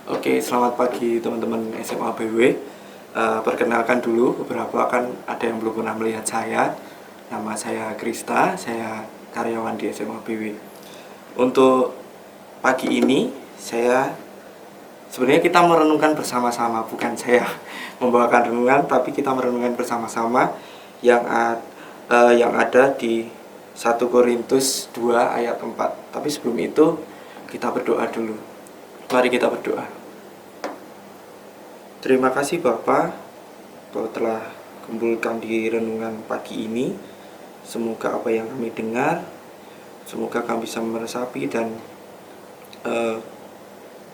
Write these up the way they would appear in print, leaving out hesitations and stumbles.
Oke, selamat pagi teman-teman SMA BW. Perkenalkan dulu, beberapa kan ada yang belum pernah melihat saya. Nama saya Krista, saya karyawan di SMA BW. Untuk pagi ini, sebenarnya kita merenungkan bersama-sama, bukan saya membawakan renungan, tapi kita merenungkan bersama-sama yang ada di 1 Korintus 2 ayat 4. Tapi sebelum itu, kita berdoa dulu. Mari kita berdoa. Terima kasih Bapak, Kau telah kumpulkan di renungan pagi ini. Semoga apa yang kami dengar, semoga kami bisa meresapi dan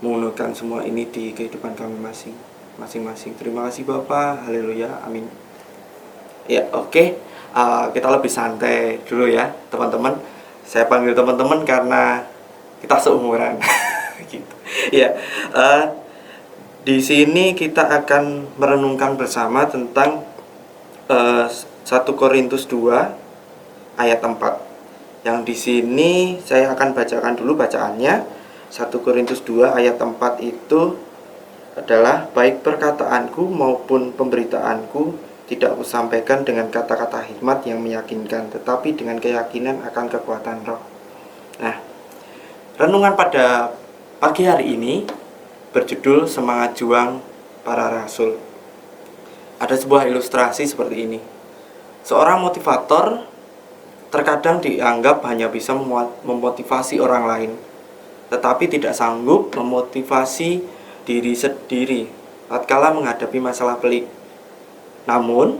menggunakan semua ini di kehidupan kami masing-masing. Terima kasih Bapak, haleluya, amin. Ya, oke. Kita lebih santai dulu ya teman-teman. Saya panggil teman-teman karena kita seumuran. Gitu. Ya, di sini kita akan merenungkan bersama tentang 1 Korintus 2 ayat 4. Yang di sini saya akan bacakan dulu bacaannya. 1 Korintus 2 ayat 4 itu adalah, baik perkataanku maupun pemberitaanku tidak kusampaikan dengan kata-kata hikmat yang meyakinkan, tetapi dengan keyakinan akan kekuatan roh. Nah, renungan pada pagi hari ini berjudul Semangat Juang Para Rasul. Ada sebuah ilustrasi seperti ini. Seorang motivator terkadang dianggap hanya bisa memotivasi orang lain, tetapi tidak sanggup memotivasi diri sendiri tatkala menghadapi masalah pelik. Namun,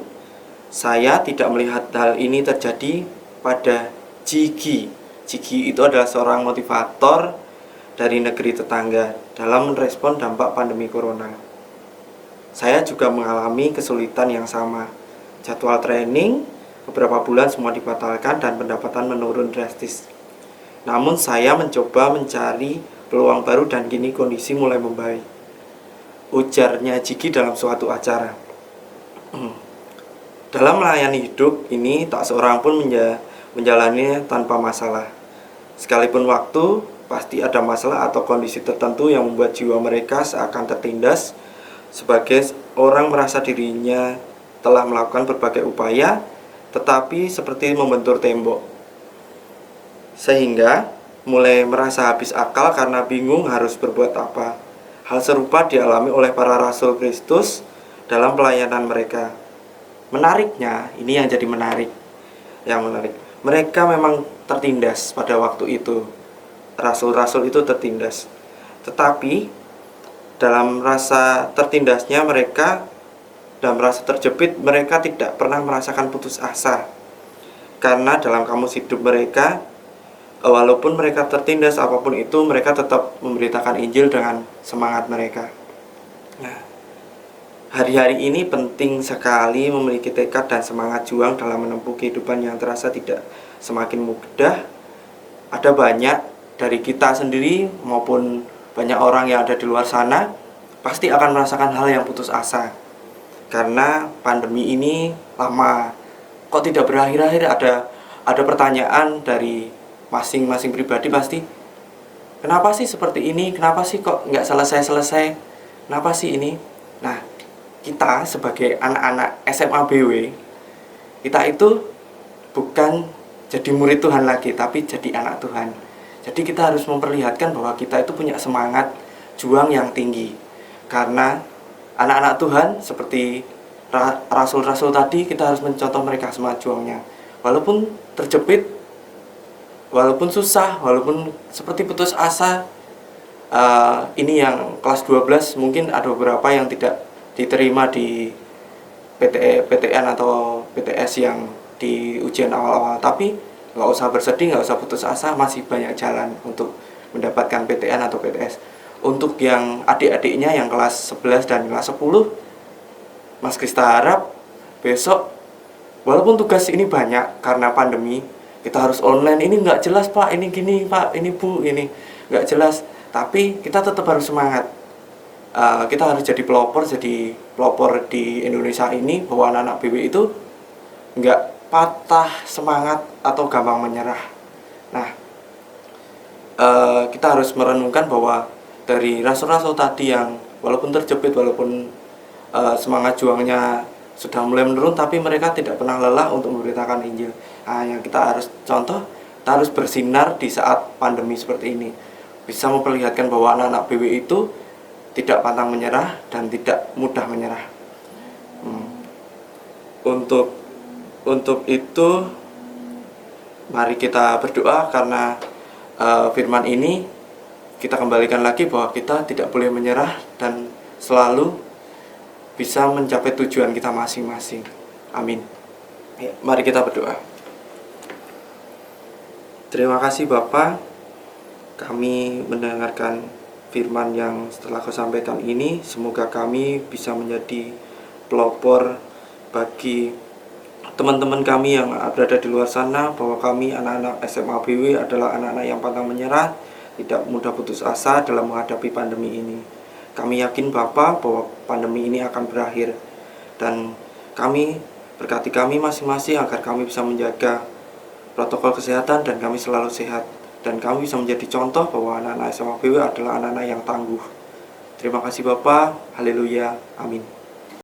saya tidak melihat hal ini terjadi pada Jigi. Jigi itu adalah seorang motivator dari negeri tetangga dalam merespon dampak pandemi corona. Saya juga mengalami kesulitan yang sama. Jadwal training beberapa bulan semua dibatalkan dan pendapatan menurun drastis. Namun saya mencoba mencari peluang baru dan kini kondisi mulai membaik, ujarnya Jigi dalam suatu acara. Dalam melayani hidup ini tak seorang pun menjalaninya tanpa masalah. Sekalipun waktu, pasti ada masalah atau kondisi tertentu yang membuat jiwa mereka seakan tertindas. Sebagai orang merasa dirinya telah melakukan berbagai upaya, tetapi seperti membentur tembok, sehingga mulai merasa habis akal karena bingung harus berbuat apa. Hal serupa dialami oleh para rasul Kristus dalam pelayanan mereka. Menariknya, ini yang jadi menarik. Mereka memang tertindas pada waktu itu. Rasul-rasul itu tertindas. Tetapi dalam rasa tertindasnya mereka, dalam rasa terjepit, mereka tidak pernah merasakan putus asa. Karena dalam kamus hidup mereka, walaupun mereka tertindas apapun itu, mereka tetap memberitakan Injil dengan semangat mereka. Nah, hari-hari ini penting sekali memiliki tekad dan semangat juang dalam menempuh kehidupan yang terasa tidak semakin mudah. Ada banyak dari kita sendiri maupun banyak orang yang ada di luar sana pasti akan merasakan hal yang putus asa. Karena pandemi ini lama, kok tidak berakhir-akhir. Ada pertanyaan dari masing-masing pribadi pasti, kenapa sih seperti ini? Kenapa sih kok nggak selesai-selesai? Kenapa sih ini? Nah, kita sebagai anak-anak SMA BW, kita itu bukan jadi murid Tuhan lagi, tapi jadi anak Tuhan. Jadi kita harus memperlihatkan bahwa kita itu punya semangat juang yang tinggi. Karena anak-anak Tuhan seperti rasul-rasul tadi, kita harus mencontoh mereka semangat juangnya. Walaupun terjepit, walaupun susah, walaupun seperti putus asa. Ini yang kelas 12 mungkin ada beberapa yang tidak diterima di PTN atau PTS yang di ujian awal-awal. Tapi nggak usah bersedih, nggak usah putus asa, masih banyak jalan untuk mendapatkan PTN atau PTS. Untuk yang adik-adiknya yang kelas 11 dan kelas 10, Mas Krista harap besok, walaupun tugas ini banyak karena pandemi, kita harus online, ini nggak jelas Pak, ini gini Pak, ini Bu, ini nggak jelas, tapi kita tetap harus semangat. Kita harus jadi pelopor di Indonesia ini, bahwa anak-anak BW itu nggak patah semangat atau gampang menyerah. Nah, kita harus merenungkan bahwa dari rasul-rasul tadi yang walaupun terjepit, walaupun semangat juangnya sudah mulai menurun, tapi mereka tidak pernah lelah untuk memberitakan Injil. Nah, yang kita harus contoh, kita harus bersinar di saat pandemi seperti ini, bisa memperlihatkan bahwa anak-anak BW itu tidak pantang menyerah dan tidak mudah menyerah. Untuk itu mari kita berdoa, karena firman ini kita kembalikan lagi bahwa kita tidak boleh menyerah dan selalu bisa mencapai tujuan kita masing-masing. Amin. Ya, mari kita berdoa. Terima kasih Bapa, kami mendengarkan firman yang setelah Kau sampaikan ini. Semoga kami bisa menjadi pelopor bagi teman-teman kami yang berada di luar sana, bahwa kami anak-anak SMA BW adalah anak-anak yang pantang menyerah, tidak mudah putus asa dalam menghadapi pandemi ini. Kami yakin Bapa bahwa pandemi ini akan berakhir, dan kami berkati kami masing-masing agar kami bisa menjaga protokol kesehatan dan kami selalu sehat, dan kami bisa menjadi contoh bahwa anak-anak SMA BW adalah anak-anak yang tangguh. Terima kasih Bapa. Haleluya. Amin.